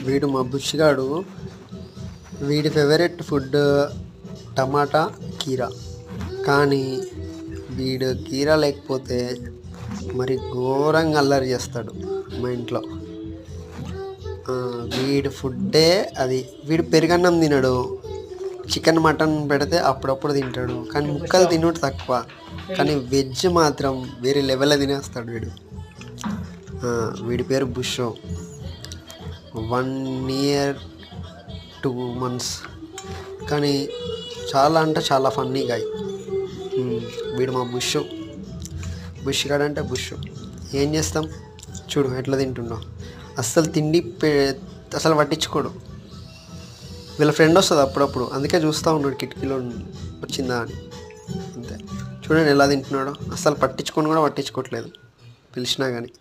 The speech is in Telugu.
వీడు మా బుచ్చిగాడు. వీడి ఫేవరెట్ ఫుడ్ టమాటా కీరా. కానీ వీడు కీరా లేకపోతే మరి ఘోరంగా అల్లరి చేస్తాడు మా ఇంట్లో. వీడి ఫుడ్డే అది. వీడు పెరుగన్నం తినడు. చికెన్ మటన్ పెడితే అప్పుడప్పుడు తింటాడు, కానీ ముక్కలు తినడు తక్కువ. కానీ వెజ్ మాత్రం వేరే లెవెల్లో తినేస్తాడు వీడు. వీడి పేరు బుషో. 1 year 2 months. కానీ చాలా అంటే చాలా ఫన్నీ గాయ్. వీడు మా బుష్. బుష్గాడంటే బుష్. ఏం చేస్తాం చూడు ఎట్లా తింటుండో. అస్సలు తిండి అసలు పట్టించుకోడు. వీళ్ళ ఫ్రెండ్ వస్తుంది అప్పుడప్పుడు, అందుకే చూస్తూ ఉన్నాడు కిటికీలో వచ్చిందా అని. అంతే. చూడండి ఎలా తింటున్నాడో. అస్సలు పట్టించుకొని కూడా పట్టించుకోవట్లేదు పిలిచినా కానీ.